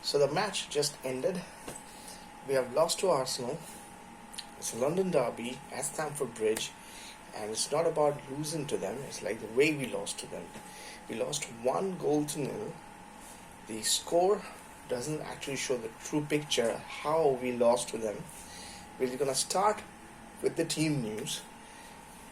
So the match just ended. We have lost to Arsenal. It's a London derby at Stamford Bridge, and it's not about losing to them. It's like the way we lost to them. We lost 1-0. The score doesn't actually show the true picture how we lost to them. We're gonna start with the team news.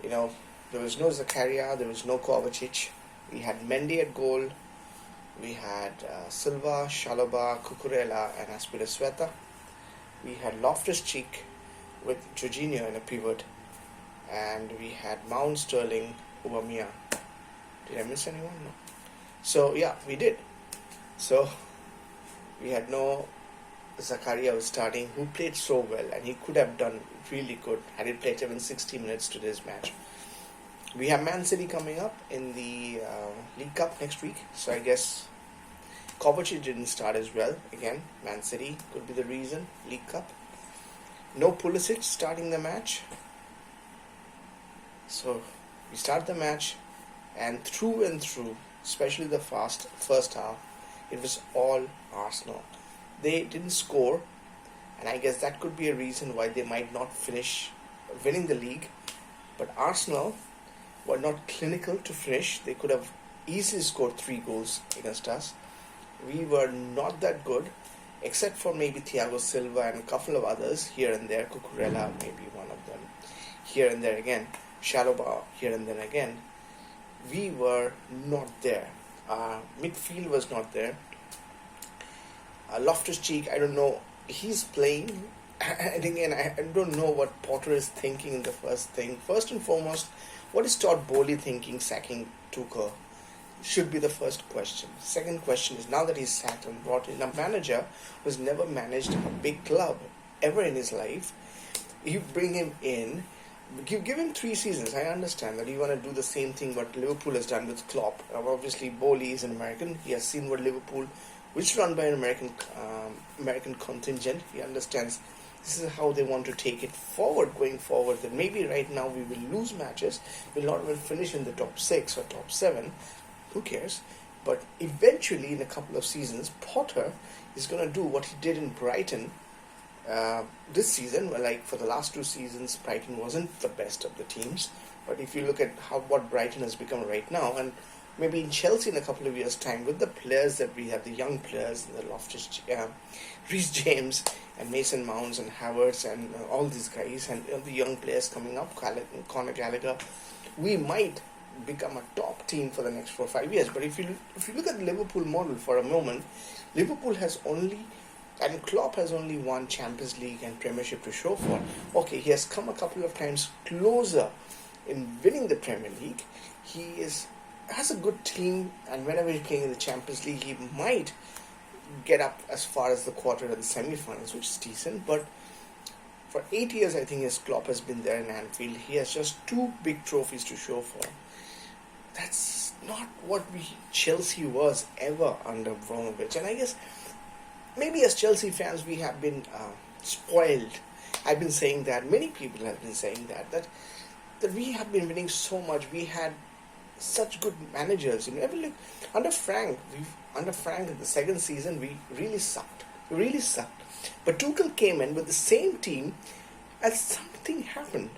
There was no Zakaria, there was no Kovacic. We had Mendy at goal. We had Silva, Chalobah, Cucurella, and Azpilicueta. We had Loftus-Cheek with Jorginho in a pivot, and we had Mount, Sterling, Aubameyang. Did I miss anyone? No. So yeah, we did. So we had no Zakaria was starting, who played so well, and he could have done really good had he played even 60 minutes to this match. We have Man City coming up in the League Cup next week, so I guess Kovacic didn't start as well. Again, Man City could be the reason. League Cup. No Pulisic starting the match. So we start the match, and through, especially the first half, it was all Arsenal. They didn't score, and I guess that could be a reason why they might not finish winning the league. But Arsenal were not clinical to finish. They could have easily scored 3 goals against us. We were not that good, except for maybe Thiago Silva and a couple of others here and there. Cucurella, maybe one of them, here and there again. Chalobah, here and then again. We were not there. Midfield was not there. Loftus-Cheek, I don't know. He's playing. And again, I don't know what Potter is thinking in the first thing. First and foremost, what is Todd Bowley thinking sacking Tuchel? Should be the first question. Second question is, now that he's sacked and brought in a manager who's never managed a big club ever in his life, you bring him in, give him 3 seasons. I understand that you want to do the same thing what Liverpool has done with Klopp. Obviously, Bowley is an American. He has seen what Liverpool, which is run by an American contingent. He understands this is how they want to take it forward, going forward. That maybe right now we will lose matches, we'll not even finish in the top 6 or top 7. Who cares? But eventually, in a couple of seasons, Potter is going to do what he did in Brighton this season. Well, like for the last 2 seasons, Brighton wasn't the best of the teams. But if you look at what Brighton has become right now, and maybe in Chelsea in a couple of years' time, with the players that we have, the young players, the Loftus, Reece James, and Mason Mounts and Havertz, and all these guys, and the young players coming up, Conor Gallagher, we might become a top team for the next 4 or 5 years. But if you look at the Liverpool model for a moment, Liverpool has only, and Klopp has only won Champions League and Premiership to show for. Okay, he has come a couple of times closer in winning the Premier League. He has a good team, and whenever he's playing in the Champions League, he might get up as far as the quarter and the semi-finals, which is decent. But for 8 years, I think his Klopp has been there in Anfield. He has just 2 big trophies to show for. That's not what Chelsea was ever under Abramovich. And I guess maybe as Chelsea fans we have been spoiled. I've been saying that. Many people have been saying that we have been winning so much. We had such good managers. Under Frank in the second season, we really sucked. But Tuchel came in with the same team, and something happened.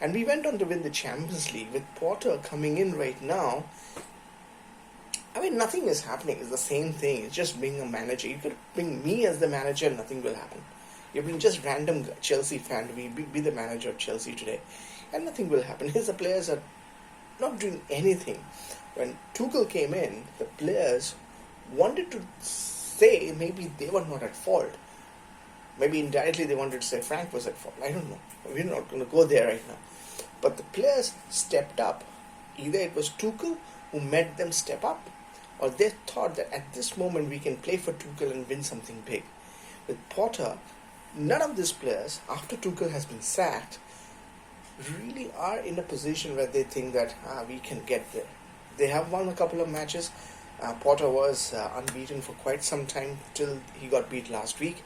And we went on to win the Champions League. With Potter coming in right now, I mean, nothing is happening. It's the same thing. It's just being a manager. You could bring me as the manager, nothing will happen. You've been just random Chelsea fan to be the manager of Chelsea today, and nothing will happen. The players are not doing anything. When Tuchel came in, the players wanted to say maybe they were not at fault. Maybe indirectly they wanted to say Frank was at fault. I don't know. We're not going to go there right now. But the players stepped up. Either it was Tuchel who made them step up, or they thought that at this moment we can play for Tuchel and win something big. With Potter, none of these players, after Tuchel has been sacked, really are in a position where they think that we can get there. They have won a couple of matches. Potter was unbeaten for quite some time till he got beat last week.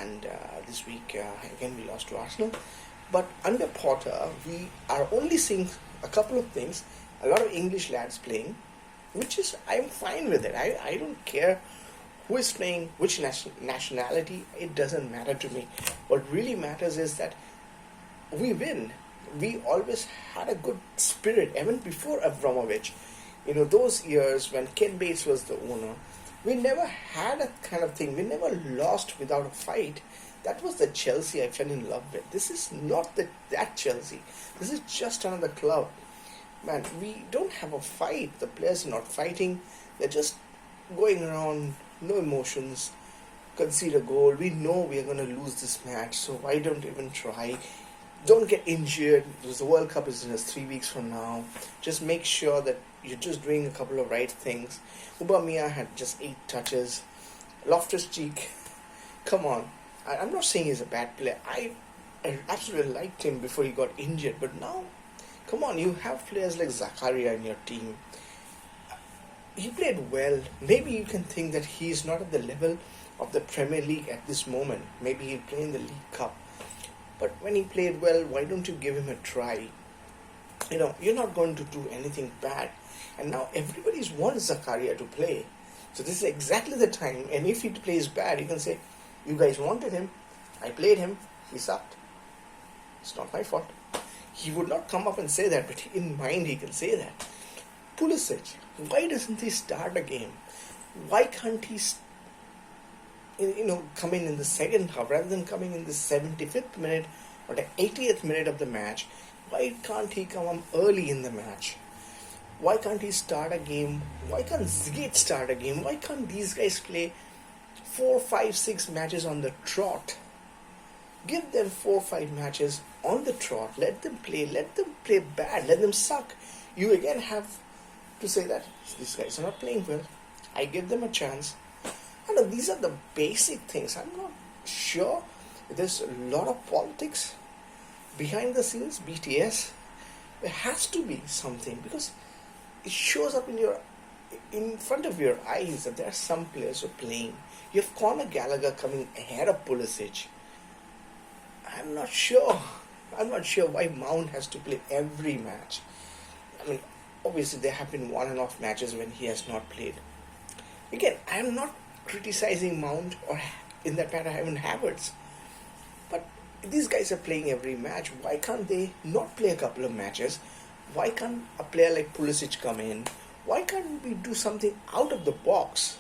And this week, again, we lost to Arsenal. But under Potter, we are only seeing a couple of things. A lot of English lads playing, which is, I'm fine with it. I don't care who is playing, which nationality, it doesn't matter to me. What really matters is that we win. We always had a good spirit, even before Abramovich. Those years when Ken Bates was the owner, we never had a kind of thing. We never lost without a fight. That was the Chelsea I fell in love with. This is not that Chelsea. This is just another club. Man, we don't have a fight. The players are not fighting. They're just going around, no emotions, concede a goal. We know we are going to lose this match, so why don't even try? Don't get injured because the World Cup is in just 3 weeks from now. Just make sure that you're just doing a couple of right things. Aubameyang had just 8 touches. Loftus-Cheek, come on. I'm not saying he's a bad player. I absolutely liked him before he got injured, but now, come on, you have players like Zakaria in your team. He played well. Maybe you can think that he's not at the level of the Premier League at this moment. Maybe he'll play in the League Cup. But when he played well, why don't you give him a try? You're not going to do anything bad. And now everybody's wants Zakaria to play. So this is exactly the time. And if he plays bad, you can say, you guys wanted him. I played him. He sucked. It's not my fault. He would not come up and say that, but in mind he can say that. Pulisic, why doesn't he start a game? Why can't he come in the second half rather than coming in the 75th minute or the 80th minute of the match? Why can't he come on early in the match? Why can't he start a game? Why can't Ziyech start a game? Why can't these guys play 4, 5, 6 matches on the trot? Give them 4, 5 matches on the trot. Let them play bad. Let them suck. You again have to say that these guys are not playing well. I give them a chance. And these are the basic things. I'm not sure. There's a lot of politics behind the scenes, BTS. There has to be something because it shows up in front of your eyes that there are some players who are playing. You have Conor Gallagher coming ahead of Pulisic. I'm not sure why Mount has to play every match. Obviously there have been on and off matches when he has not played. Again, I'm not criticizing Mount or in that matter even Havertz. But these guys are playing every match. Why can't they not play a couple of matches? Why can't a player like Pulisic come in? Why can't we do something out of the box?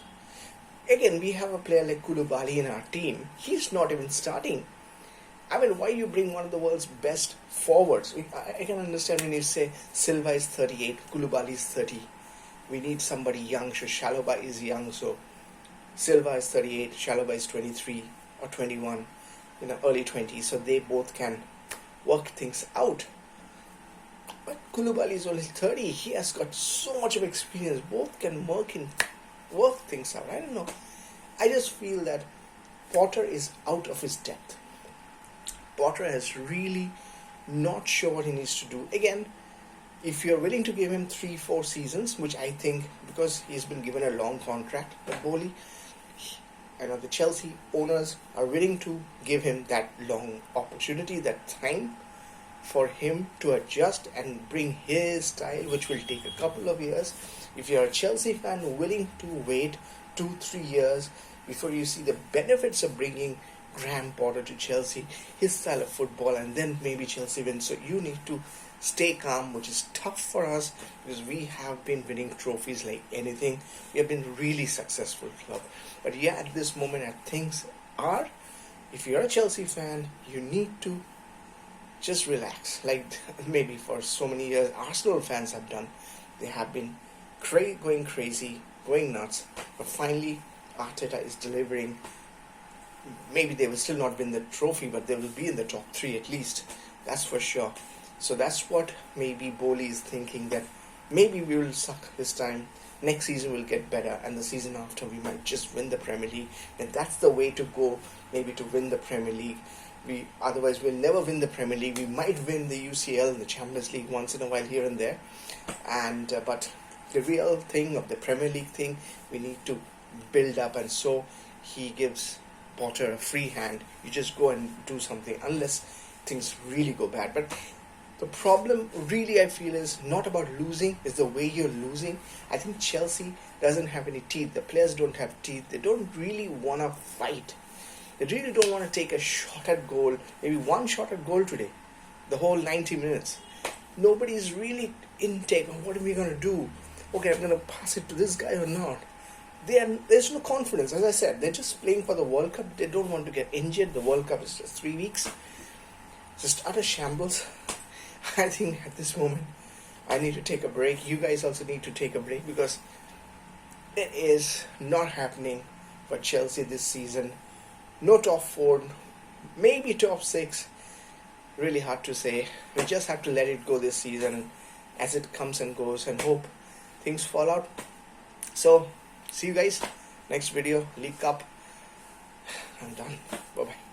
Again, we have a player like Koulibaly in our team. He's not even starting. Why you bring one of the world's best forwards? I can understand when you say Silva is 38, Koulibaly is 30. We need somebody young, so Chalobah is young, so Silva is 38, Chalobah is 23 or 21, early 20s, so they both can work things out. But Koulibaly is only 30, he has got so much of experience, both can work things out. I don't know. I just feel that Potter is out of his depth. Potter has really not sure what he needs to do. Again, if you're willing to give him 3-4 seasons, which I think because he's been given a long contract, but Bowley, the Chelsea owners are willing to give him that long opportunity, that time for him to adjust and bring his style, which will take a couple of years. If you're a Chelsea fan willing to wait 2-3 years before you see the benefits of bringing Graham Potter to Chelsea, his style of football, and then maybe Chelsea wins. So you need to stay calm, which is tough for us because we have been winning trophies like anything. We have been really successful club. But at this moment as things are, if you're a Chelsea fan, you need to just relax. Like maybe for so many years Arsenal fans have done. They have been going crazy, going nuts. But finally Arteta is delivering. Maybe they will still not win the trophy, but they will be in the top 3 at least. That's for sure. So that's what maybe Bowley is thinking, that maybe we will suck this time. Next season we'll get better, and the season after we might just win the Premier League. And that's the way to go, maybe to win the Premier League. Otherwise we'll never win the Premier League. We might win the UCL and the Champions League once in a while here and there. But the real thing of the Premier League thing, we need to build up, and so he gives Potter a free hand. You just go and do something unless things really go bad. But the problem really I feel is not about losing, is the way you're losing. I think Chelsea doesn't have any teeth. The players don't have teeth. They don't really want to fight. They really don't want to take a shot at goal, maybe one shot at goal today, the whole 90 minutes. Nobody's really intake on what are we going to do. Okay, I'm going to pass it to this guy or not. There's no confidence. As I said, they're just playing for the World Cup. They don't want to get injured. The World Cup is just 3 weeks. Just utter shambles. I think at this moment, I need to take a break. You guys also need to take a break because it is not happening for Chelsea this season. No top 4, maybe top 6. Really hard to say. We just have to let it go this season as it comes and goes and hope things fall out. So, see you guys next video. League Cup. I'm done. Bye bye.